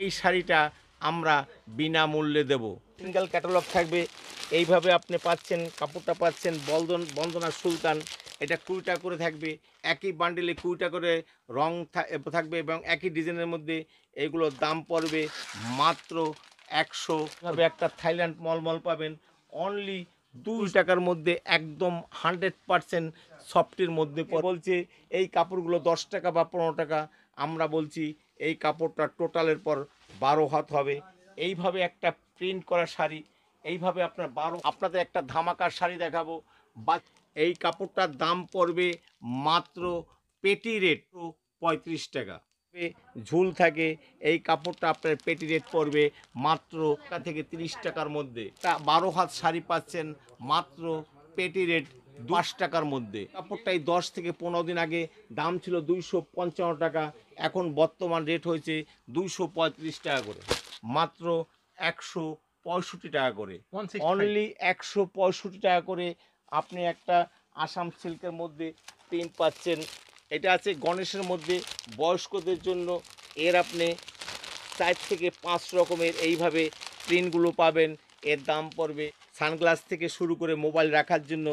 এই শাড়িটা আমরা বিনামূল্যে দেব। সিঙ্গেল ক্যাটালগ থাকবে। এইভাবে আপনি পাচ্ছেন, কাপড়টা পাচ্ছেন বন্দনা সুলতান। এটা ২০ টাকা করে থাকবে। একই বান্ডিলে ২০ টাকা করে রং থাকবে এবং একই ডিজাইনের মধ্যে এগুলোর দাম পড়বে মাত্র ১০০। ভাবে একটা থাইল্যান্ড মলমল পাবেন অনলি ২০ টাকার মধ্যে, একদম 100% সফটের মধ্যে বলছে এই কাপড়গুলো ১০ টাকা বা ১৫ টাকা। আমরা বলছি এই কাপড়টা টোটালের পর ১২ হাত হবে। এইভাবে একটা প্রিন্ট করা শাড়ি, এইভাবে আপনাদের একটা ধামাকার শাড়ি দেখাবো। বা এই কাপড়টার দাম পড়বে মাত্র পেটি রেট ৩৫ টাকা। ঝুল থাকে, এই কাপড়টা আপনার পেটি রেট পড়বে মাত্র থেকে ৩০ টাকার মধ্যে। ১২ হাত শাড়ি পাচ্ছেন মাত্র পেটি রেট ৫ টাকার মধ্যে। কাপড়টাই ১০ থেকে ১৫ দিন আগে দাম ছিল ২৫৫ টাকা, এখন বর্তমান রেট হয়েছে ২৩৫ টাকা করে, মাত্র ১৬৫ টাকা করে, অনলি ১৬৫ টাকা করে। আপনি একটা আসাম সিল্কের মধ্যে প্রিন্ট পাচ্ছেন। এটা আছে গণেশের মধ্যে বয়স্কদের জন্য। এর আপনি ৪ থেকে ৫ রকমের এইভাবে প্রিন্টগুলো পাবেন। এর দাম পড়বে, সানগ্লাস থেকে শুরু করে মোবাইল রাখার জন্য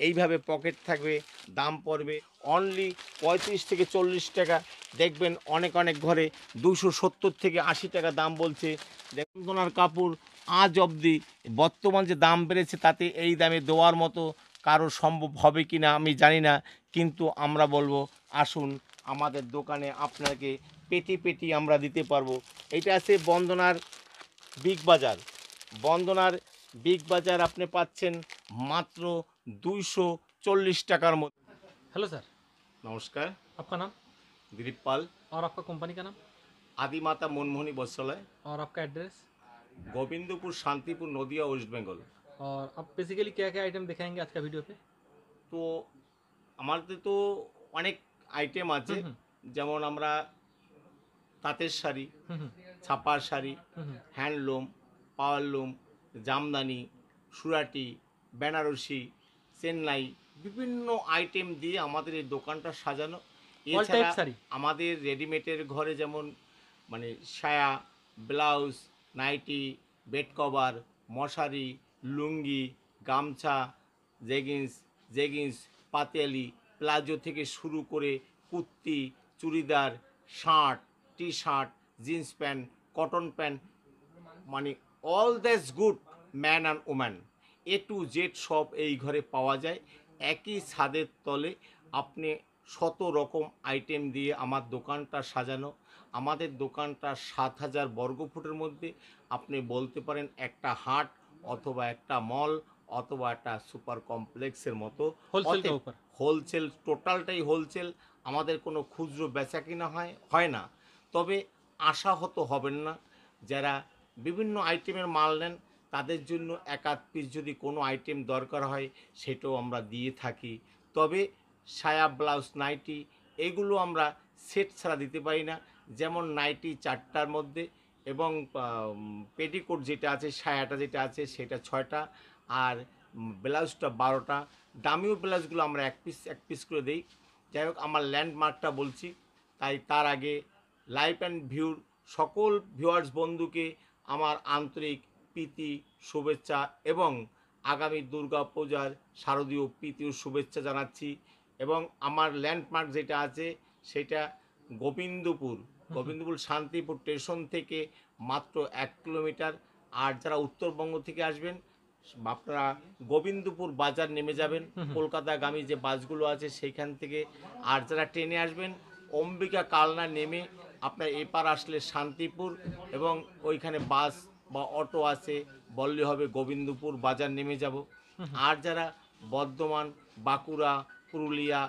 এইভাবে পকেট থাকবে, দাম পড়বে অনলি ৩৫ থেকে ৪০ টাকা। দেখবেন অনেক অনেক ঘরে ২৭০ থেকে ৮০ টাকা দাম বলছে। দেখুন কাপড় আজ অবধি বর্তমান যে দাম বেড়েছে তাতে এই দামে দেওয়ার মতো কারো সম্ভব হবে কি না আমি জানি না, কিন্তু আমরা বলবো আসুন আমাদের দোকানে, আপনাকে পেটি পেটি আমরা দিতে পারবো। এটা আছে বন্দনার বিগ বাজার। বন্দনার বিগ বাজার আপনি পাচ্ছেন মাত্র ২৪০ টাকার মধ্যে। Hello sir. নমস্কার, आपका नाम দিলীপ পাল, और आपका कंपनी का नाम আদিমাতা মনমোহনী বস্ত্রালয়, और आपका एड्रेस গোবিন্দপুর, শান্তিপুর, নদিয়া, ওয়েস্ট বেঙ্গল। और आप बेसिकली क्या क्या आइटम दिखाएंगे आज का वीडियो पे? তো আমাদের তো অনেক আইটেম আছে, হুম যেমন আমরা তাঁতের শাড়ি, হুম ছাপার শাড়ি, হুম হ্যান্ডলুম, পাওয়ারলুম, জামদানি, সুরাটি, বেনারসি, চেন্নাই, বিভিন্ন আইটেম দিয়ে আমাদের এই দোকানটা সাজানো। ऑल टाइप এছাড়া साड़ी। আমাদের রেডিমেডের ঘরে যেমন মানে সায়া, ব্লাউজ, নাইটি, বেড কভার, মশারি, লুঙ্গি, গামছা, জেগিন্স জেগিন্স পাতিয়ালি, প্লাজো থেকে শুরু করে kurti, churidar, shirt, T shirt, jeans pant, cotton pant, মানে all that's good man and woman, A to Z সব এই ঘরে পাওয়া যায় একই ছাদের তলে। আপনি শত রকম আইটেম দিয়ে আমার দোকানটা সাজানো। আমাদের দোকানটা ৭,০০০ বর্গফুটের মধ্যে, আপনি বলতে পারেন একটা হাট অথবা একটা মল অথবা একটা সুপার কমপ্লেক্সের মতো। होलसेल का অতএব ऊपर। হোলসেল, টোটালটাই হোলসেল। আমাদের কোনো খুচরো বেচা কিনা হয় না। তবে আশাহত হবেন না, যারা বিভিন্ন আইটেমের মাল নেন তাদের জন্য এক আধ পিস যদি কোনো আইটেম দরকার হয় সেটাও আমরা দিয়ে থাকি। তবে সায়া, ব্লাউজ, নাইটি এগুলো আমরা সেট ছাড়া দিতে পারি না। যেমন নাইটি ৪টার মধ্যে এবং পেটিকোট যেটা আছে, সায়াটা যেটা আছে সেটা ৬টা, আর ব্লাউজটা ১২টা। দামিও ব্লাউজগুলো আমরা এক পিস করে দিই। যাই হোক, আমার ল্যান্ডমার্কটা বলছি, তাই তার আগে লাইফ অ্যান্ড ভিউর সকল ভিউয়ার্স বন্ধুকে আমার আন্তরিক প্রীতি, শুভেচ্ছা এবং আগামী দুর্গা পূজার শারদীয় প্রীতি ও শুভেচ্ছা জানাচ্ছি। এবং আমার ল্যান্ডমার্ক যেটা আছে সেটা গোবিন্দপুর, গোবিন্দপুর শান্তিপুর স্টেশন থেকে মাত্র ১ কিলোমিটার। আর যারা উত্তরবঙ্গ থেকে আসবেন আপনারা গোবিন্দপুর বাজার নেমে যাবেন, কলকাতাগামী যে বাসগুলো আছে সেইখান থেকে। আর যারা ট্রেনে আসবেন অম্বিকা কালনা নেমে আপনার এপার আসলে শান্তিপুর, এবং ওইখানে বাস বা অটো আছে, বললে হবে গোবিন্দপুর বাজার নেমে যাব। আর যারা বর্ধমান, বাঁকুড়া, পুরুলিয়া,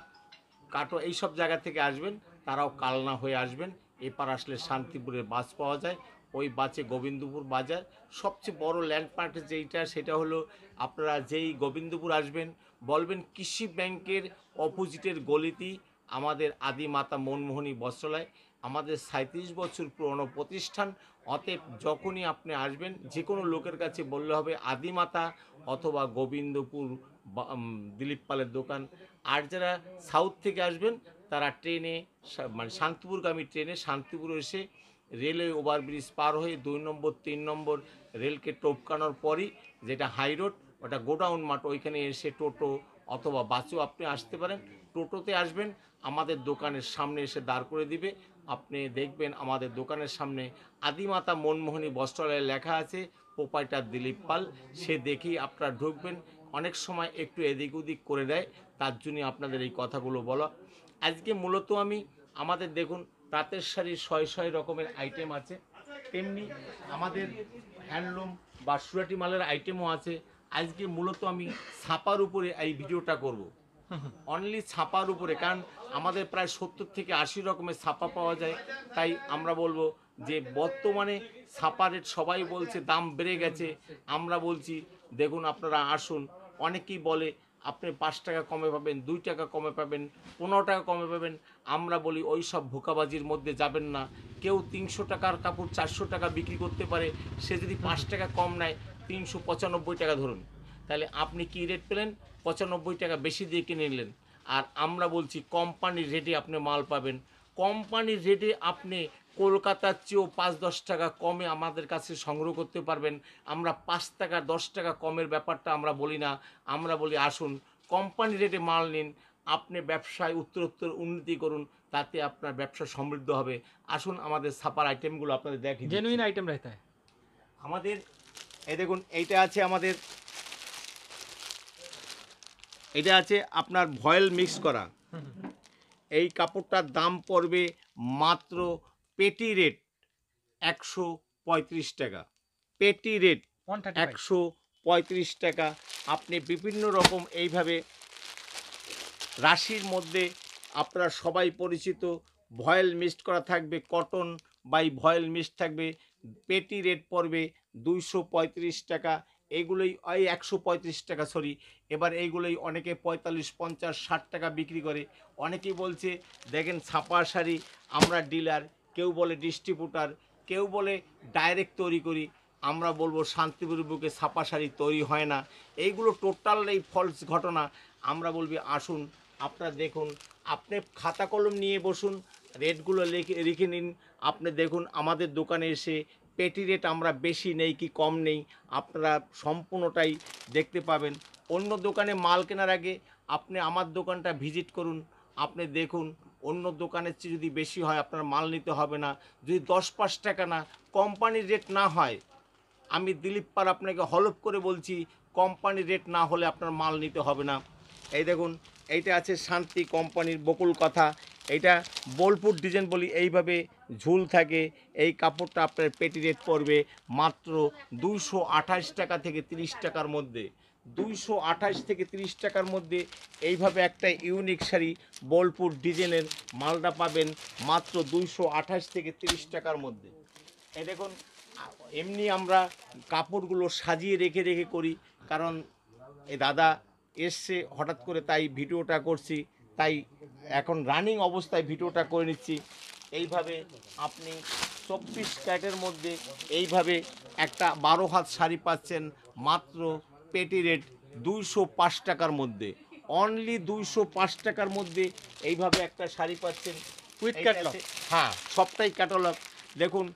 কাটোয়া এইসব জায়গা থেকে আসবেন তারাও কালনা হয়ে আসবেন। এপার আসলে শান্তিপুরের বাস পাওয়া যায়, ওই বাসে গোবিন্দপুর বাজার। সবচেয়ে বড় ল্যান্ডমার্ক যেইটা সেটা হলো, আপনারা যেই গোবিন্দপুর আসবেন বলবেন কৃষি ব্যাংকের অপোজিটের গলিতেই আমাদের আদিমাতা মনমোহনী বস্ত্রালয়। আমাদের ৩৭ বছর পুরনো প্রতিষ্ঠান। অতএব যখনই আপনি আসবেন যে কোনো লোকের কাছে বললে হবে আদিমাতা অথবা গোবিন্দপুর দিলীপ পালের দোকান। আর যারা সাউথ থেকে আসবেন তারা ট্রেনে মানে শান্তিপুরগামী ট্রেনে শান্তিপুর এসে রেলওয়ে ওভারব্রিজ পার হয়ে 2 নম্বর 3 নম্বর রেলকে টপকানোর পরই যেটা হাই রোড, ওটা গোডাউন মাঠ, ওইখানে এসে টোটো অথবা বাসেও আপনি আসতে পারেন। টোটোতে আসবেন, আমাদের দোকানের সামনে এসে দাঁড় করে দিবে। আপনি দেখবেন আমাদের দোকানের সামনে আদিমাতা মনমোহিনী বস্ত্রালয়ে লেখা আছে, প্রোপাইটার দিলীপ পাল। সে দেখেই আপনারা ঢুকবেন। অনেক সময় একটু এদিক ওদিক করে দেয়, তার জন্য আপনাদের এই কথাগুলো বলা। আজকে মূলত আমি আমাদের দেখুন তাঁতের শাড়ির শয় রকমের আইটেম আছে, তেমনি আমাদের হ্যান্ডলুম বা সুরাটি মালের আইটেমও আছে। আজকে মূলত আমি ছাপার উপরে এই ভিডিওটা করব, অনলি ছাপার উপরে, কারণ আমাদের প্রায় 70 থেকে 80 রকমের ছাপা পাওয়া যায়। তাই আমরা বলবো যে বর্তমানে ছাপা রেট সবাই বলছে দাম বেড়ে গেছে, আমরা বলছি দেখুন আপনারা আসুন। অনেকেই বলে আপনি 5 টাকা কমে পাবেন, 2 টাকা কমে পাবেন, 15 টাকা কমে পাবেন। আমরা বলি ওই সব ভোকাবাজির মধ্যে যাবেন না। কেউ 300 টাকার কাপড় 400 টাকা বিক্রি করতে পারে, সে যদি 5 টাকা কম নেয় 395 টাকা ধরুন, তাহলে আপনি কি রেট পেলেন? 95 টাকা বেশি দিয়ে কিনে নিলেন। আর আমরা বলছি কোম্পানির রেটে আপনি মাল পাবেন। কোম্পানির রেটে আপনি কলকাতার চেয়েও 5-10 টাকা কমে আমাদের কাছে সংগ্রহ করতে পারবেন। আমরা 5 টাকা 10 টাকা কমের ব্যাপারটা আমরা বলি না, আমরা বলি আসুন কোম্পানি রেটে মাল নিন, আপনি ব্যবসায় উত্তরোত্তর উন্নতি করুন, তাতে আপনার ব্যবসা সমৃদ্ধ হবে। আসুন আমাদের ছাপার আইটেমগুলো আপনাদের দেখি। जेन्युइन आइटम रहता है। আমাদের এই দেখুন এইটা আছে আমাদের, এটা আছে আপনার ভয়েল মিক্স করা। এই কাপড়টার দাম পড়বে মাত্র পেটি রেট 135 টাকা। পেটি রেট 135 135 টাকা। আপনি বিভিন্ন রকম এইভাবে রাশির মধ্যে আপনারা সবাই পরিচিত ভয়েল মিক্সড করা থাকবে, কটন বাই ভয়েল মিক্সড থাকবে। পেটি রেট পড়বে 235 টাকা। এইগুলোই ওই 135 টাকা, সরি। এবার এইগুলোই অনেকে 45, 50, 60 টাকা বিক্রি করে। অনেকেই বলছে দেখেন ছাপা শাড়ি আমরা ডিলার, কেউ বলে ডিস্ট্রিবিউটার, কেউ বলে ডাইরেক্ট তৈরি করি। আমরা বলবো শান্তিপুর বুকে ছাপা শাড়ি তৈরি হয় না। এইগুলো টোটাল এই ফলস ঘটনা। আমরা বলবি আসুন আপনারা দেখুন, আপনি খাতা কলম নিয়ে বসুন, রেটগুলো লিখে নিন। আপনি দেখুন আমাদের দোকানে এসে পেটি রেট আমরা বেশি নেই কি কম নেই, আপনারা সম্পূর্ণটাই দেখতে পাবেন। অন্য দোকানে মাল কেনার আগে আপনি আমার দোকানটা ভিজিট করুন, আপনি দেখুন অন্য দোকানের চেয়ে যদি বেশি হয় আপনার মাল নিতে হবে না। যদি 10-5 টাকা না কোম্পানির রেট না হয়, আমি দিলীপ পাল আপনাকে হলফ করে বলছি কোম্পানির রেট না হলে আপনার মাল নিতে হবে না। এই দেখুন এইটা আছে শান্তি কোম্পানির বকুল কথা, এইটা বোলপুর ডিজাইন বলি, এইভাবে ঝুল থাকে। এই কাপড়টা আপনার পেটি রেট পড়বে মাত্র 228 টাকা থেকে 30 টাকার মধ্যে। 228 থেকে 30 টাকার মধ্যে এইভাবে একটা ইউনিক শাড়ি বোলপুর ডিজাইনের মালটা পাবেন মাত্র 228 থেকে 30 টাকার মধ্যে। এই দেখুন এমনি আমরা কাপড়গুলো সাজিয়ে রেখে রেখে করি, কারণ এই দাদা এসছে হঠাৎ করে তাই ভিডিওটা করছি, তাই এখন রানিং অবস্থায় ভিডিওটা করে নিচ্ছি। এইভাবে আপনি 24 ক্যারেটের মধ্যে এইভাবে একটা 12 হাত শাড়ি পাচ্ছেন মাত্র পেটি রেট 205 টাকার মধ্যে। অনলি 205 টাকার মধ্যে এইভাবে একটা শাড়ি পাচ্ছেন উইথ এইটা ক্যাটালগ। আছে- হ্যাঁ, সবটাই ক্যাটালগ। দেখুন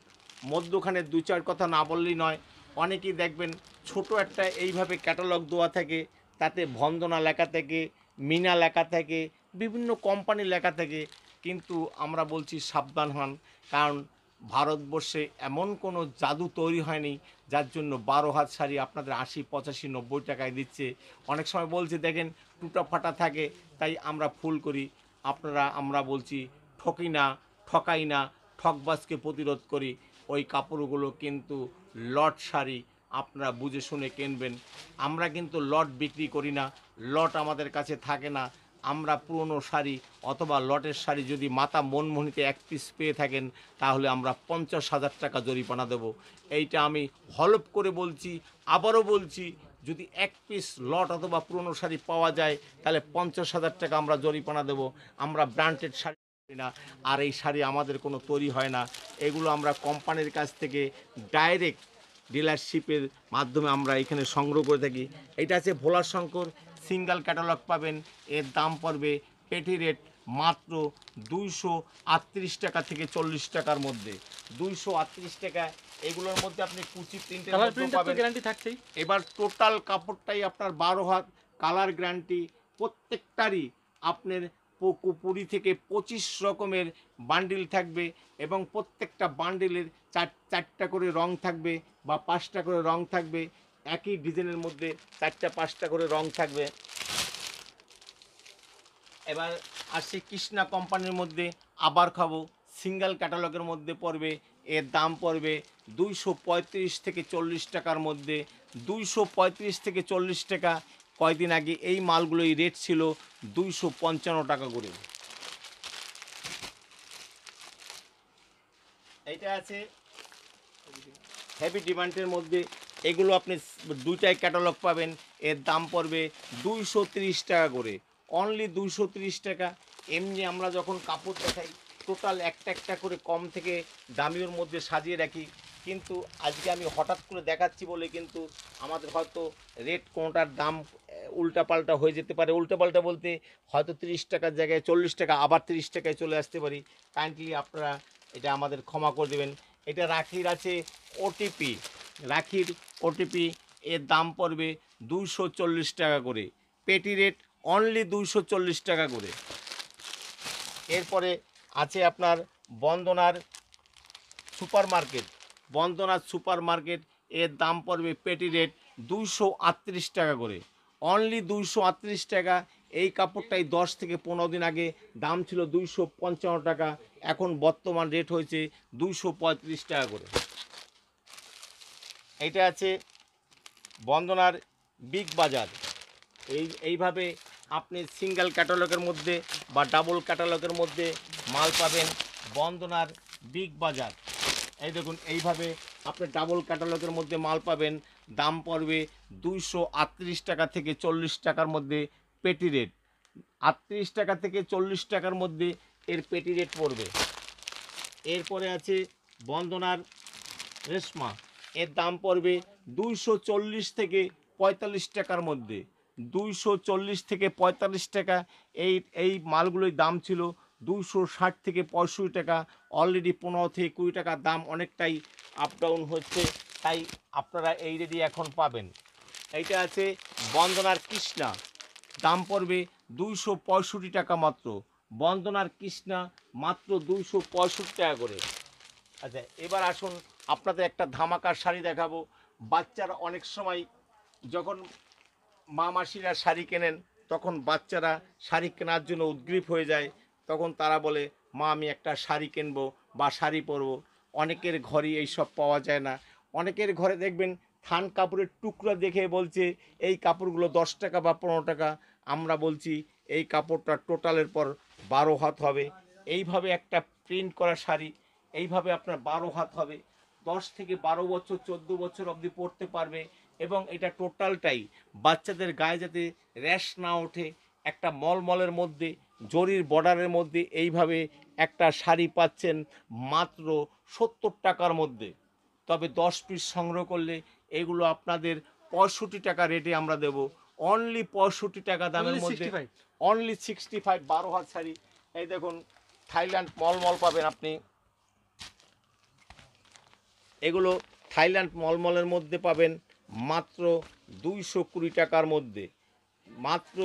মধ্যখানে 2-4 কথা না বললেই নয়। অনেকেই দেখবেন ছোট একটা এইভাবে ক্যাটালগ দেওয়া থাকে, তাতে বন্দনা লেখা থাকে, মিনা লেখা থাকে, বিভিন্ন কোম্পানি লেখা থাকে। কিন্তু আমরা বলছি সাবধান হন, কারণ ভারতবর্ষে এমন কোনো জাদু তৈরি হয়নি যার জন্য 12 হাত শাড়ি আপনাদের 80, 85, 90 টাকায় দিচ্ছে। অনেক সময় বলছে দেখেন টুটা ফাটা থাকে, তাই আমরা ফুল করি। আপনারা আমরা বলছি ঠকি না, ঠকাই না, ঠকবাজকে প্রতিরোধ করি। ওই কাপড়গুলো কিন্তু লট শাড়ি, আপনারা বুঝে শুনে কিনবেন। আমরা কিন্তু লট বিক্রি করি না, লট আমাদের কাছে থাকে না। আমরা পুরনো শাড়ি অথবা লটের শাড়ি যদি মাতা মনমোহনীতে 1 পিস পেয়ে থাকেন, তাহলে আমরা 50,000 টাকা জরিমানা দেব। এইটা আমি হলফ করে বলছি, আবারও বলছি, যদি 1 পিস লট অথবা পুরনো শাড়ি পাওয়া যায় তাহলে 50,000 টাকা আমরা জরিমানা দেব। আমরা ব্র্যান্ডেড শাড়ি না, আর এই শাড়ি আমাদের কোনো তৈরি হয় না। এগুলো আমরা কোম্পানির কাছ থেকে ডাইরেক্ট ডিলারশিপের মাধ্যমে আমরা এখানে সংগ্রহ করে থাকি। এটা আছে ভোলা শঙ্কর সিঙ্গেল ক্যাটালগ পাবেন, এর দাম পড়বে পেটি রেট মাত্র 238 টাকা থেকে 40 টাকার মধ্যে। 238 টাকা। এগুলোর মধ্যে আপনি কুচি প্রিন্টের কালার মধ্যে প্রিন্টের তো পাবেন। গ্যারান্টি থাকছেই। এবার টোটাল কাপড়টাই আপনার 12 হাত, কালার গ্যারান্টি প্রত্যেকটারই আপনার 20 থেকে 25 রকমের বান্ডিল থাকবে এবং প্রত্যেকটা বান্ডিলের চারটা করে রং থাকবে বা 5টা করে রং থাকবে। একই ডিজাইনের মধ্যে 4টা 5টা করে রং থাকবে। এবার আসছে কৃষ্ণা কোম্পানির মধ্যে আবার খাবো সিঙ্গেল ক্যাটালগের মধ্যে পড়বে। এর দাম পড়বে 235 থেকে 40 টাকার মধ্যে। 235 থেকে 40 টাকা। কয়দিন আগে এই মালগুলোই রেট ছিল 255 টাকা করে। এইটা আছে হেভি ডিমান্ডের মধ্যে। এগুলো আপনি দুইটাই ক্যাটালগ পাবেন। এর দাম পড়বে 230 টাকা করে, অনলি 230 টাকা। এমনি আমরা যখন কাপড় দেখাই টোটাল একটা একটা করে কম থেকে দামির মধ্যে সাজিয়ে রাখি, কিন্তু আজকে আমি হঠাৎ করে দেখাচ্ছি বলে কিন্তু আমাদের হয়তো রেট কোনোটার দাম উল্টাপাল্টা হয়ে যেতে পারে। উল্টাপাল্টা বলতে হয়তো 30 টাকার জায়গায় 40 টাকা আবার 30 টাকায় চলে আসতে পারি। কাইন্ডলি আপনারা এটা আমাদের ক্ষমা করে দেবেন। এটা রাখির আছে ওটিপি, রাখির ওটিপি। এর দাম পড়বে 240 টাকা করে, পেটি রেট অনলি 240 টাকা করে। এরপরে আছে আপনার বন্দনার সুপার মার্কেট, বন্দনার সুপার মার্কেট। এর দাম পড়বে পেটি রেট 238 টাকা করে, অনলি 238 টাকা। এই কাপড়টাই 10 থেকে 15 দিন আগে দাম ছিল 255 টাকা, এখন বর্তমান রেট হয়েছে 235 টাকা করে। এইটা আছে বন্দনার বিগ বাজার। এইভাবে আপনি সিঙ্গেল ক্যাটালগের মধ্যে বা ডাবল ক্যাটালগের মধ্যে মাল পাবেন বন্দনার বিগ বাজার। এই দেখুন এইভাবে আপনি ডাবল ক্যাটালগের মধ্যে মাল পাবেন। দাম পড়বে 238 টাকা থেকে 40 টাকার মধ্যে পেটি রেট। 38 টাকা থেকে 40 টাকার মধ্যে এর পেটি রেট পড়বে। এরপরে আছে বন্দনার রেশমা। এর দাম পড়বে 240 থেকে 45 টাকার মধ্যে। 240 থেকে 45 টাকা। এই মালগুলোর দাম ছিল 260 থেকে 65 টাকা। অলরেডি 15 থেকে 20 টাকার দাম অনেকটাই আপ ডাউন হচ্ছে, তাই আপনারা এই রেডি এখন পাবেন। এইটা আছে বন্দনার কৃষ্ণা, দাম পড়বে 265 টাকা মাত্র। বন্দনার কৃষ্ণা মাত্র 265 টাকা করে। আচ্ছা, এবার আসুন আপনাদের একটা ধামাকার শাড়ি দেখাবো। বাচ্চারা অনেক সময় যখন মা মাসিরা শাড়ি কেনেন তখন বাচ্চারা শাড়ি কেনার জন্য উদ্গ্রীব হয়ে যায়। তখন তারা বলে মা আমি একটা শাড়ি কিনবো বা শাড়ি পরবো। অনেকের ঘরেই এইসব পাওয়া যায় না। অনেকের ঘরে দেখবেন থান কাপড়ের টুকরা দেখে বলছে এই কাপড়গুলো 10 টাকা বা 15 টাকা। আমরা বলছি এই কাপড়টা টোটালের পর 12 হাত হবে। এইভাবে একটা প্রিন্ট করা শাড়ি এইভাবে আপনার 12 হাত হবে। 10 থেকে 12 বছর 14 বছর অবধি পরতে পারবে এবং এটা টোটালটাই বাচ্চাদের গায়ে যাতে র্যাশ না ওঠে, একটা মলমলের মধ্যে জরির বর্ডারের মধ্যে এইভাবে একটা শাড়ি পাচ্ছেন মাত্র 70 টাকার মধ্যে। তবে 10 পিস সংগ্রহ করলে এগুলো আপনাদের 65 টাকা রেটে আমরা দেব। অনলি 65 টাকা দামের Only মধ্যে, 65। অনলি 65। 12 হাত শাড়ি। এই দেখুন থাইল্যান্ড মলমল পাবেন আপনি। এগুলো থাইল্যান্ড মলমলের মধ্যে পাবেন মাত্র 220 টাকার মধ্যে। মাত্র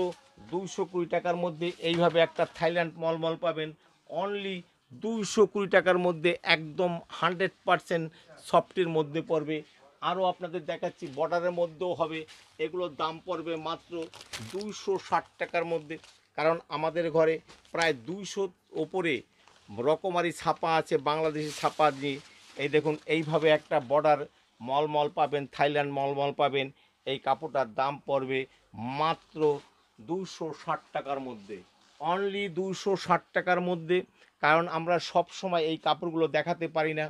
220 টাকার মধ্যে এইভাবে একটা থাইল্যান্ড মলমল পাবেন অনলি 220 টাকার মধ্যে, একদম 100% সফটের মধ্যে পড়বে। আরও আপনাদের দেখাচ্ছি বর্ডারের মধ্যেও হবে। এগুলোর দাম পড়বে মাত্র 260 টাকার মধ্যে। কারণ আমাদের ঘরে প্রায় 200 ওপরে রকমারি ছাপা আছে, বাংলাদেশি ছাপা দিয়ে। এই দেখুন এইভাবে একটা বর্ডার মলমল পাবেন, থাইল্যান্ড মলমল পাবেন। এই কাপড়টার দাম পড়বে মাত্র 260 টাকার মধ্যে, অনলি 260 টাকার মধ্যে। কারণ আমরা সব সময় এই কাপড়গুলো দেখাতে পারি না,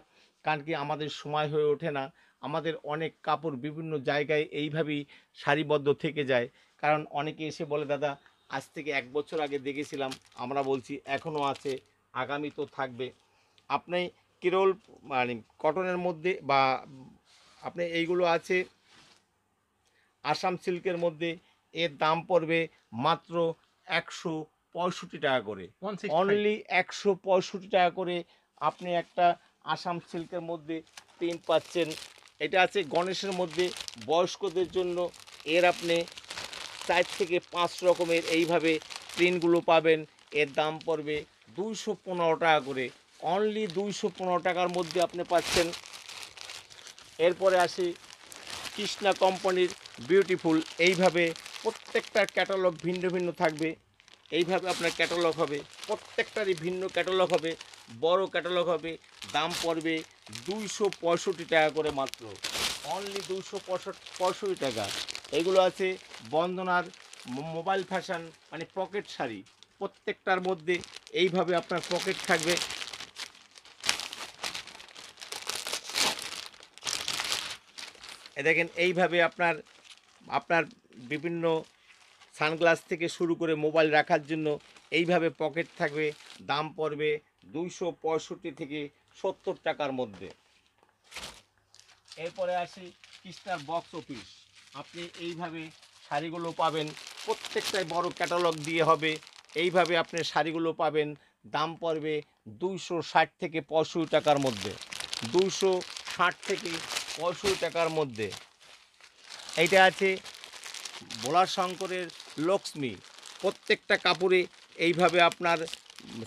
কারণ কি আমাদের সময় হয়ে ওঠে না। আমাদের অনেক কাপড় বিভিন্ন জায়গায় এইভাবেই সারিবদ্ধ থেকে যায়। কারণ অনেকে এসে বলে দাদা আজ থেকে 1 বছর আগে দেখেছিলাম। আমরা বলছি এখনও আছে, আগামী তো থাকবে। আপনি কেরল মানে কটনের মধ্যে বা আপনি এইগুলো আছে আসাম সিল্কের মধ্যে। এর দাম পড়বে মাত্র 165 টাকা করে, 165। অনলি 165 টাকা করে। আপনি একটা আসাম সিল্কের মধ্যে প্রিন্ট পাচ্ছেন। এটা আছে গণেশের মধ্যে বয়স্কদের জন্য, এর আপনি 4 থেকে 5 রকমের এইভাবে প্রিন্টগুলো পাবেন। এর দাম পড়বে 215 টাকা করে, অনলি 215 টাকার মধ্যে আপনি পাচ্ছেন। এরপরে আসি কৃষ্ণা কোম্পানির বিউটিফুল, এইভাবে প্রত্যেকটার ক্যাটালগ ভিন্ন ভিন্ন থাকবে। এইভাবে আপনার ক্যাটালগ হবে, প্রত্যেকটারই ভিন্ন ক্যাটালগ হবে, বড় ক্যাটালগ হবে। দাম পড়বে 265 টাকা করে মাত্র, অনলি 265 টাকা। এগুলো আছে বন্দনার মোবাইল ফ্যাশন, মানে পকেট শাড়ি, প্রত্যেকটার মধ্যে এইভাবে আপনার পকেট থাকবে। দেখেন এইভাবে আপনার আপনার বিভিন্ন সানগ্লাস থেকে শুরু করে মোবাইল রাখার জন্য এইভাবে পকেট থাকবে। দাম পড়বে 265 থেকে 70 টাকার মধ্যে। এরপরে আসি কৃষ্ণার বক্স অফিস, আপনি এইভাবে শাড়িগুলো পাবেন, প্রত্যেকটাই বড় ক্যাটালগ দিয়ে হবে। এইভাবে আপনি শাড়িগুলো পাবেন, দাম পড়বে 260 থেকে 65 টাকার মধ্যে, 260 থেকে 65 টাকার মধ্যে। এইটা আছে ভোলার শঙ্করের লক্ষ্মী, প্রত্যেকটা কাপড়ে এইভাবে আপনার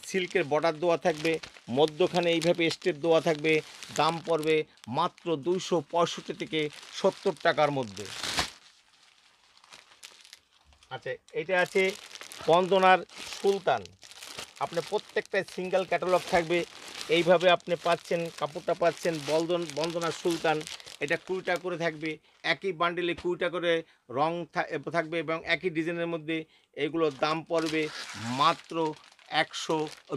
সিল্কের বর্ডার দেওয়া থাকবে, মধ্যখানে এইভাবে স্টেপ দেওয়া থাকবে। দাম পড়বে মাত্র 265 থেকে 70 টাকার মধ্যে। আচ্ছা, এটা আছে বন্দনার সুলতান, আপনি প্রত্যেকটায় সিঙ্গেল ক্যাটালগ থাকবে। এইভাবে আপনি পাচ্ছেন, কাপড়টা পাচ্ছেন বন্দনার সুলতান। এটা 20 টাকা করে থাকবে, একই বান্ডেলে 20 টাকা করে রং থাকবে এবং একই ডিজাইনের মধ্যে। এগুলোর দাম পড়বে মাত্র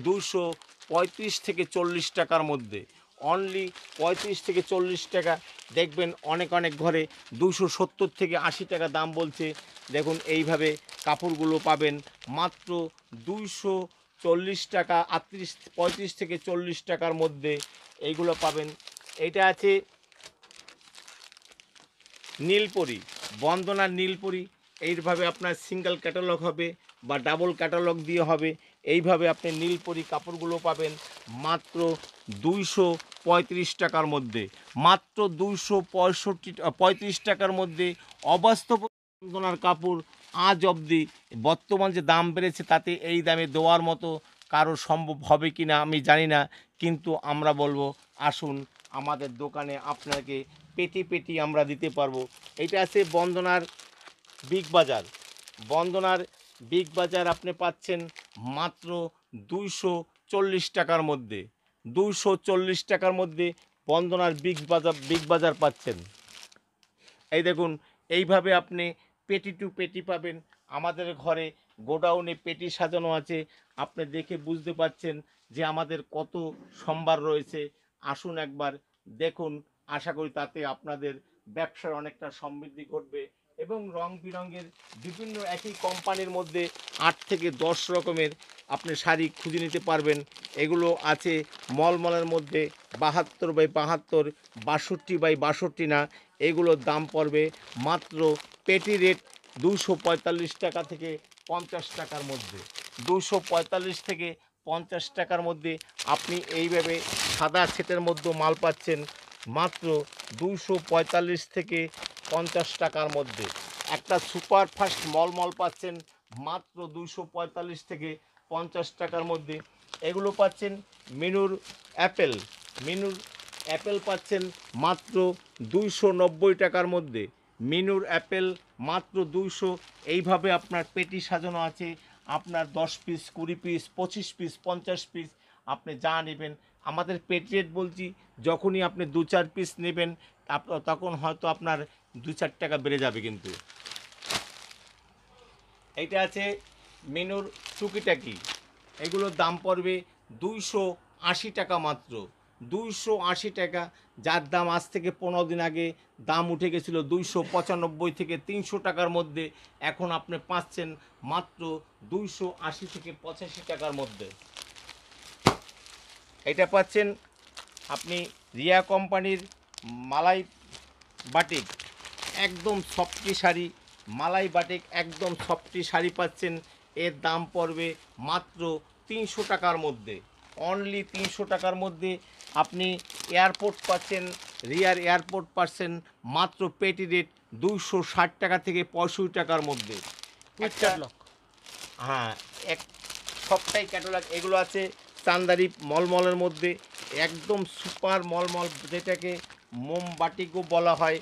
235 থেকে 40 টাকার মধ্যে, অনলি 35 থেকে 40 টাকা। দেখবেন অনেক অনেক ঘরে 270 থেকে 80 টাকা দাম বলছে। দেখুন এইভাবে কাপড়গুলো পাবেন মাত্র 240 টাকা, 35 থেকে 40 টাকার মধ্যে এইগুলো পাবেন। এটা আছে নীলপরি, বন্দনার নীলপরি, এইভাবে আপনার সিঙ্গেল ক্যাটালগ হবে বা ডাবল ক্যাটালগ দিয়ে হবে। এইভাবে আপনি নীলপরি কাপড়গুলো পাবেন মাত্র 235 টাকার মধ্যে, মাত্র 235 টাকার মধ্যে। অবাস্তব বন্দনার কাপড় আজ অবধি, বর্তমান যে দাম বেড়েছে তাতে এই দামে দেওয়ার মতো কারো সম্ভব হবে কি না আমি জানি না, কিন্তু আমরা বলবো আসুন আমাদের দোকানে, আপনাকে পেটি পেটি আমরা দিতে পারবো। এটা আছে বন্দনার বিগ বাজার, বন্দনার বিগ বাজার আপনি পাচ্ছেন মাত্র 240 টাকার মধ্যে, 240 টাকার মধ্যে বন্দনার বিগ বাজার পাচ্ছেন। এই দেখুন এইভাবে আপনি পেটি টু পেটি পাবেন। আমাদের ঘরে গোডাউনে পেটি সাজানো আছে, আপনি দেখে বুঝতে পারছেন যে আমাদের কত সম্ভার রয়েছে। আসুন একবার দেখুন, আশা করি তাতে আপনাদের ব্যবসার অনেকটা সমৃদ্ধি ঘটবে এবং রং বেরঙের বিভিন্ন একই কোম্পানির মধ্যে 8 থেকে 10 রকমের আপনি শাড়ি খুঁজে নিতে পারবেন। এগুলো আছে মলমলের মধ্যে 72x72, 62x62 না, এগুলোর দাম পড়বে মাত্র পেটি রেট 245 টাকা থেকে 50 টাকার মধ্যে, 245 থেকে 50 টাকার মধ্যে আপনি এইভাবে সাদা সেটের মধ্যে মাল পাচ্ছেন মাত্র 245 থেকে 50 টাকার মধ্যে। একটা সুপার ফাস্ট মলমল পাচ্ছেন মাত্র 245 থেকে 50 টাকার মধ্যে। এগুলো পাচ্ছেন মিনুর অ্যাপেল, মিনুর অ্যাপেল পাচ্ছেন মাত্র 290 টাকার মধ্যে, মিনুর অ্যাপেল মাত্র 200। এইভাবে আপনার পেটি সাজানো আছে, আপনার 10 পিস, 20 পিস, 25 পিস, 50 পিস, আপনি যা নেবেন। আমাদের পেটি রেট বলছি, যখনই আপনি 2-4 পিস নেবেন তখন হয়তো আপনার 2-4 টাকা বেড়ে যাবে। কিন্তু এইটা আছে মিনুর টুকিটাকি, এগুলোর দাম পড়বে 280 টাকা মাত্র, 280 টাকা। যার দাম আজ থেকে 15 দিন আগে দাম উঠে গেছিলো 295 থেকে 300 টাকার মধ্যে, এখন আপনি পাচ্ছেন মাত্র 280 থেকে 85 টাকার মধ্যে। এটা পাচ্ছেন আপনি রিয়া কোম্পানির মালাই বাটিক, একদম সফটি শাড়ি, মালাই বাটিক একদম সফটি শাড়ি পাচ্ছেন। এর দাম পড়বে মাত্র 300 টাকার মধ্যে, অনলি 300 টাকার মধ্যে আপনি এয়ারপোর্ট পাচ্ছেন, রিয়ার এয়ারপোর্ট পাচ্ছেন মাত্র পেটি রেট 260 টাকা থেকে 65 টাকার মধ্যে। উইথ একটা ক্যাটলগ। হ্যাঁ, এক সবটাই ক্যাটালগ। এগুলো আছে চান্দারি মলমলের মধ্যে, একদম সুপার মলমল, যেটাকে মোমবাটিকও বলা হয়।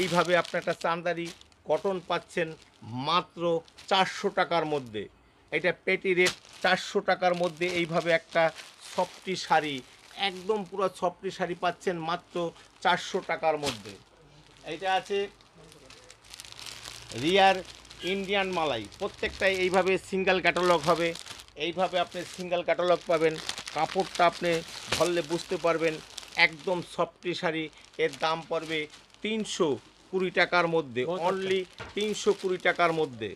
এইভাবে আপনি একটা চান্দারি কটন পাচ্ছেন মাত্র 400 টাকার মধ্যে। এটা পেটি রেট 400 টাকার মধ্যে। এইভাবে একটা সফটি শাড়ি, একদম পুরো সফটি শাড়ি পাচ্ছেন মাত্র 400 টাকার মধ্যে। এইটা আছে রিয়ার ইন্ডিয়ান মালাই, প্রত্যেকটাই এইভাবে সিঙ্গেল ক্যাটালগ হবে। এইভাবে আপনি সিঙ্গেল ক্যাটালগ পাবেন। কাপড়টা আপনি ধরলে বুঝতে পারবেন, একদম সফটি শাড়ি। এর দাম পড়বে 320 টাকার মধ্যে, বহুত অনলি 320 টাকার মধ্যে।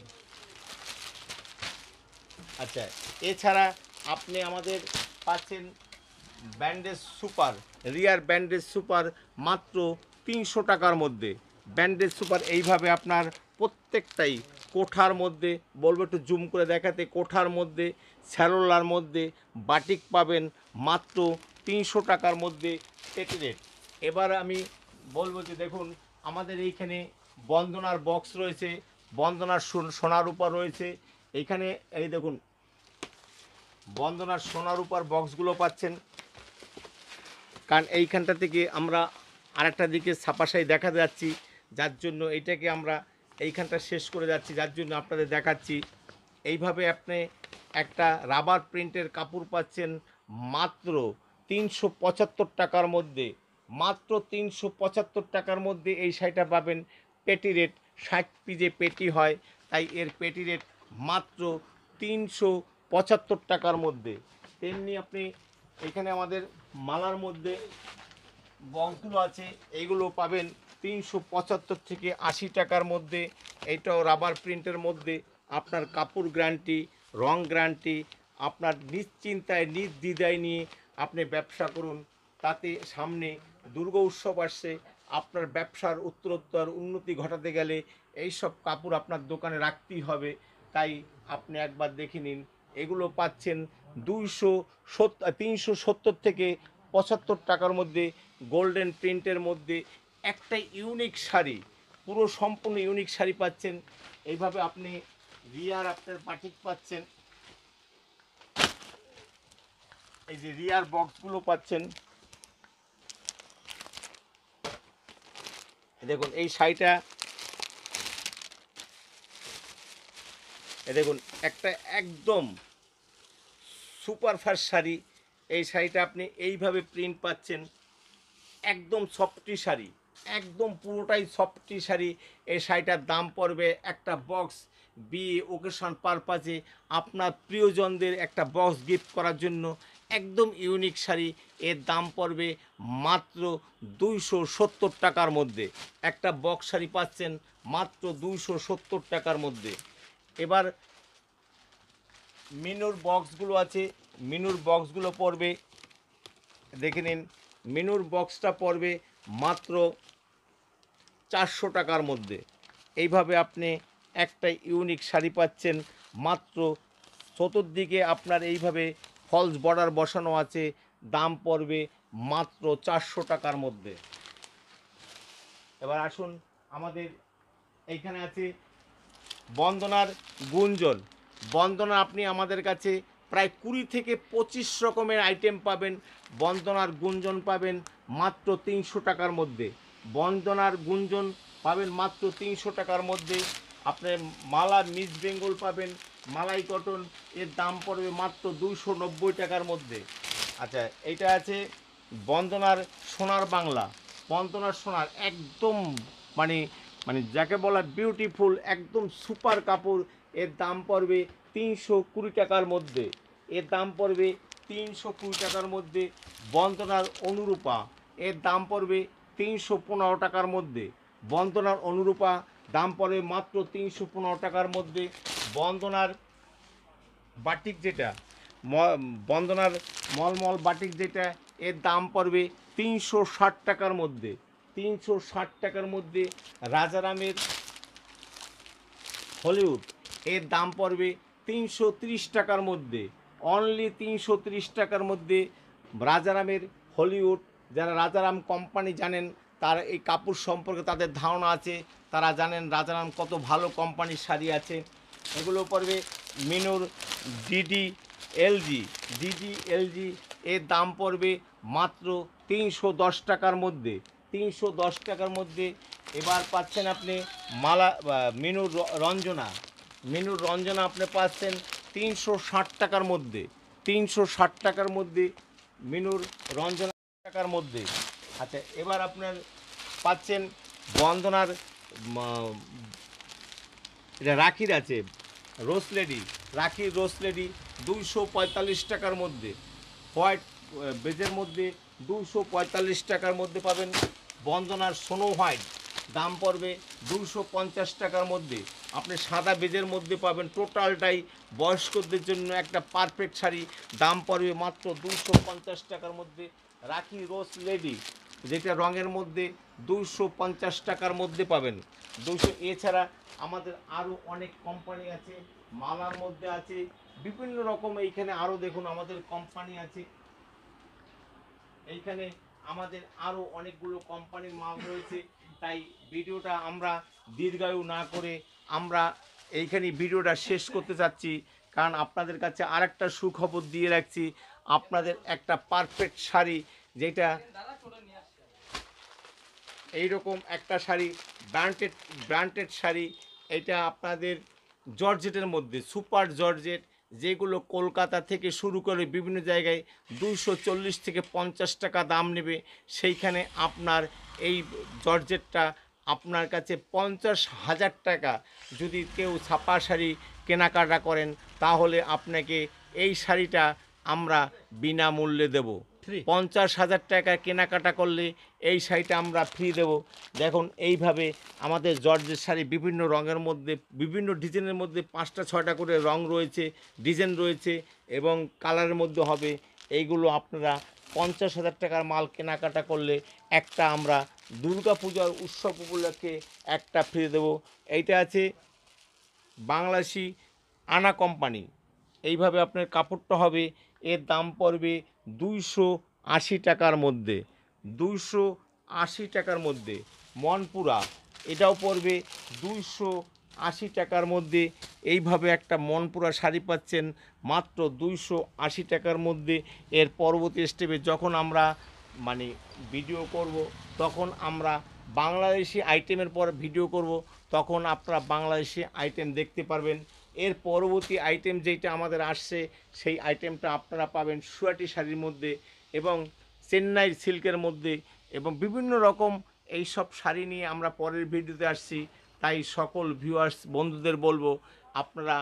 আচ্ছা, এছাড়া আপনি আমাদের পাচ্ছেন ব্যান্ডেজ সুপার, রিয়ার ব্যান্ডেজ সুপার মাত্র 300 টাকার মধ্যে। ব্যান্ডেজ সুপার এইভাবে আপনার প্রত্যেকটাই কোঠার মধ্যে, বলবো একটু জুম করে দেখাতে, কোঠার মধ্যে, স্যালোলার মধ্যে বাটিক পাবেন মাত্র 300 টাকার মধ্যে পেটি রেট। এবার আমি বলবো যে দেখুন, আমাদের এইখানে বন্দনার বক্স রয়েছে, বন্দনার সোনার উপর রয়েছে। এইখানে এই দেখুন, বন্দনার সোনার উপর বক্সগুলো পাচ্ছেন। কারণ এইখানটা থেকে আমরা আরেকটা দিকে ছাপাশাই দেখা যাচ্ছি, যার জন্য এইটাকে আমরা এইখানটা শেষ করে যাচ্ছি, যার জন্য আপনাদের দেখাচ্ছি। এইভাবে আপনি একটা রাবার প্রিন্টের কাপড় পাচ্ছেন মাত্র 375 টাকার মধ্যে। মাত্র 375 টাকার মধ্যে এই শাড়িটা পাবেন। পেটি রেট 60 পিজে পেটি হয়, তাই এর পেটি রেট মাত্র 375 টাকার মধ্যে। তেমনি আপনি এখানে আমাদের মালার মধ্যে বক্সগুলো আছে, এইগুলো পাবেন 375 থেকে 80 টাকার মধ্যে। এইটাও রাবার প্রিন্টের মধ্যে। আপনার কাপড় গ্যারান্টি, রং গ্যারান্টি, আপনার নিশ্চিন্তায় নির্দ্বিধায় নিয়ে আপনি ব্যবসা করুন। তাতে সামনে দুর্গা উৎসব আসছে, আপনার ব্যবসার উত্তরোত্তর উন্নতি ঘটাতে গেলে এই সব কাপড় আপনার দোকানে রাখতেই হবে। তাই আপনি একবার দেখে নিন। এগুলো পাচ্ছেন 370 থেকে 75 টাকার মধ্যে, গোল্ডেন প্রিন্টের মধ্যে। একটা ইউনিক শাড়ি, পুরো সম্পূর্ণ ইউনিক শাড়ি পাচ্ছেন। এইভাবে আপনি রিয়ার আপনার বাটিক পাচ্ছেন, এই যে রিয়ার বক্সগুলো পাচ্ছেন। দেখুন এই শাড়িটা, দেখুন একটা একদম সুপার ফাস্ট শাড়ি। এই শাড়িটা আপনি এইভাবে প্রিন্ট পাচ্ছেন, একদম সফটি শাড়ি, একদম পুরোটাই সফটি শাড়ি। এই শাড়িটার দাম পড়বে একটা বক্স, বিয়ে ওকেশন পারপাজে আপনার প্রিয়জনদের একটা বক্স গিফট করার জন্য একদম ইউনিক শাড়ি। এর দাম পড়বে মাত্র 270 টাকার মধ্যে। একটা বক্স শাড়ি পাচ্ছেন মাত্র 270 টাকার মধ্যে। এবার মিনুর বক্সগুলো আছে, মিনুর বক্সগুলো পড়বে, দেখে নিন, মিনুর বক্সটা পড়বে মাত্র 400 টাকার মধ্যে। এইভাবে আপনি একটা ইউনিক শাড়ি পাচ্ছেন মাত্র। চতুর্দিকে আপনার এইভাবে ফলস বর্ডার বসানো আছে, দাম পড়বে মাত্র 400 টাকার মধ্যে। এবার আসুন, আমাদের এইখানে আছে বন্দনার গুঞ্জন। বন্দনা আপনি আমাদের কাছে প্রায় 20 থেকে 25 রকমের আইটেম পাবেন। বন্দনার গুঞ্জন পাবেন মাত্র 300 টাকার মধ্যে। বন্দনার গুঞ্জন পাবেন মাত্র 300 টাকার মধ্যে। আপনি মালা মিস বেঙ্গল পাবেন, মালাই কটন, এর দাম পড়বে মাত্র 290 টাকার মধ্যে। আচ্ছা, এইটা আছে বন্দনার সোনার বাংলা। বন্দনার সোনার একদম মানে মানে যাকে বলা বিউটিফুল, একদম সুপার কাপড়। এর দাম পড়বে 320 টাকার মধ্যে। এর দাম পড়বে 320 টাকার মধ্যে। বন্দনার অনুরূপা, এর দাম পড়বে 315 টাকার মধ্যে। বন্দনার অনুরূপা দাম পড়বে মাত্র 315 টাকার মধ্যে। বন্দনার বাটিক যেটা, বন্দনার মলমল বাটিক যেটা, এর দাম পড়বে 360 টাকার মধ্যে। 360 টাকার মধ্যে। রাজারামের হলিউড, এর দাম পড়বে 330 টাকার মধ্যে, অনলি 330 টাকার মধ্যে। রাজারামের হলিউড, যারা রাজারাম কোম্পানি জানেন, তার এই কাপড় সম্পর্কে তাদের ধারণা আছে, তারা জানেন রাজারাম কত ভালো কোম্পানির শাড়ি আছে। এগুলো পড়বে মিনুর ডিডি এলজি। ডিডি এলজি এর দাম পড়বে মাত্র 310 টাকার মধ্যে। 310 টাকার মধ্যে। এবার পাচ্ছেন আপনি মিনুর রঞ্জনা। মিনুর রঞ্জনা আপনি পাচ্ছেন 360 টাকার মধ্যে। 360 টাকার মধ্যে মিনুর রঞ্জনা টাকার মধ্যে। আচ্ছা, এবার আপনার পাচ্ছেন বন্দনার এটা রাখির আছে, রোসলেডি। রাখির রোসলেডি 245 টাকার মধ্যে। হোয়াইট বেজের মধ্যে 245 টাকার মধ্যে পাবেন। বন্দনার সোনো হোয়াইট দাম পড়বে 250 টাকার মধ্যে। আপনি সাদা বেজের মধ্যে পাবেন। টোটালটাই বয়স্কদের জন্য একটা পারফেক্ট শাড়ি, দাম পড়বে মাত্র 250 টাকার মধ্যে। রাখি রোজ লেডি যেটা রঙের মধ্যে 250 টাকার মধ্যে পাবেন। 200। এছাড়া আমাদের আরও অনেক কোম্পানি আছে, মালার মধ্যে আছে বিভিন্ন রকম। এইখানে আরও দেখুন আমাদের কোম্পানি আছে, এইখানে আমাদের আরও অনেকগুলো কোম্পানির মাল রয়েছে। তাই ভিডিওটা আমরা দীর্ঘায়ু না করে আমরা এইখানে ভিডিওটা শেষ করতে চাচ্ছি, কারণ আপনাদের কাছে আরেকটা সুখবর দিয়ে রাখছি। আপনাদের একটা পারফেক্ট শাড়ি, যেটা এইরকম একটা শাড়ি, ব্র্যান্ডেড শাড়ি, এটা আপনাদের জর্জেটের মধ্যে, সুপার জর্জেট, যেগুলো কলকাতা থেকে শুরু করে বিভিন্ন জায়গায় 240 থেকে 50 টাকা দাম নেবে। সেইখানে আপনার এই জর্জেটটা আপনার কাছে 50,000 টাকা যদি কেউ ছাপা শাড়ি কেনাকাটা করেন, তাহলে আপনাকে এই শাড়িটা আমরা বিনামূল্যে দেব। ফ্রি? 50,000 টাকা কেনাকাটা করলে এই শাড়িটা আমরা ফ্রি দেব। দেখুন এইভাবে আমাদের জর্জের শাড়ি বিভিন্ন রঙের মধ্যে, বিভিন্ন ডিজাইনের মধ্যে 5টা 6টা করে রং রয়েছে, ডিজাইন রয়েছে এবং কালারের মধ্যে হবে। এইগুলো আপনারা 50,000 টাকার মাল কেনাকাটা করলে একটা আমরা দুর্গা পূজার উৎসব উপলক্ষে একটা ফ্রি দেব। এইটা আছে বাংলাদেশি আনা কোম্পানি। এইভাবে আপনার কাপড়টা হবে, এর দাম পড়বে 280 টাকার মধ্যে। 280 টাকার মধ্যে। মনপুরা এটাও পড়বে 280 টাকার মধ্যে। এইভাবে একটা মনপুরা শাড়ি পাচ্ছেন মাত্র 280 টাকার মধ্যে। এর পরবর্তী স্টেপে যখন আমরা ভিডিও করব, তখন আমরা বাংলাদেশি আইটেমের পর ভিডিও করব, তখন আপনারা বাংলাদেশি আইটেম দেখতে পারবেন। এর পরবর্তী আইটেম যেটা আমাদের আসছে, সেই আইটেমটা আপনারা পাবেন সুয়াটি শাড়ির মধ্যে এবং চেন্নাই সিল্কের মধ্যে এবং বিভিন্ন রকম এই সব শাড়ি নিয়ে আমরা পরের ভিডিওতে আসছি। তাই সকল ভিউয়ার্স বন্ধুদের বলবো, আপনারা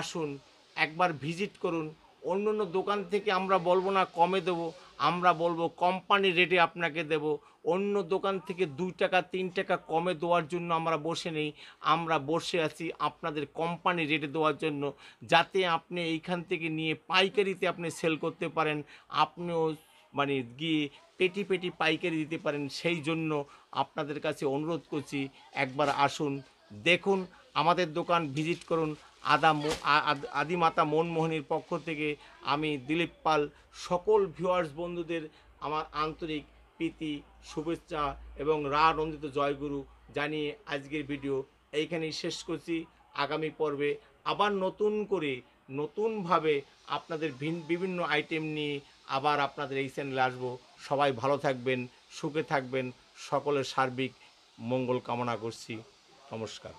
আসুন, একবার ভিজিট করুন। অন্য অন্য দোকান থেকে আমরা বলবো না কমে দেবো, আমরা বলবো কোম্পানি রেটে আপনাকে দেব। অন্য দোকান থেকে 2 টাকা 3 টাকা কমে দেওয়ার জন্য আমরা বসে নেই, আমরা বসে আছি আপনাদের কোম্পানি রেটে দেওয়ার জন্য, যাতে আপনি এইখান থেকে নিয়ে পাইকারিতে আপনি সেল করতে পারেন, আপনিও গিয়ে পেটি পেটি পাইকারি দিতে পারেন। সেই জন্য আপনাদের কাছে অনুরোধ করছি, একবার আসুন, দেখুন আমাদের দোকান, ভিজিট করুন। আদিমাতা মনমোহিনীর পক্ষ থেকে আমি দিলীপ পাল সকল ভিউয়ার্স বন্ধুদের আমার আন্তরিক প্রীতি, শুভেচ্ছা এবং রঞ্জিত জয়গুরু জানিয়ে আজকের ভিডিও এইখানেই শেষ করছি। আগামী পর্বে আবার নতুন করে নতুনভাবে আপনাদের বিভিন্ন আইটেম নিয়ে আবার আপনাদের এই চ্যানেলে আসবো। সবাই ভালো থাকবেন, সুখে থাকবেন, সকলের সার্বিক মঙ্গল কামনা করছি। নমস্কার।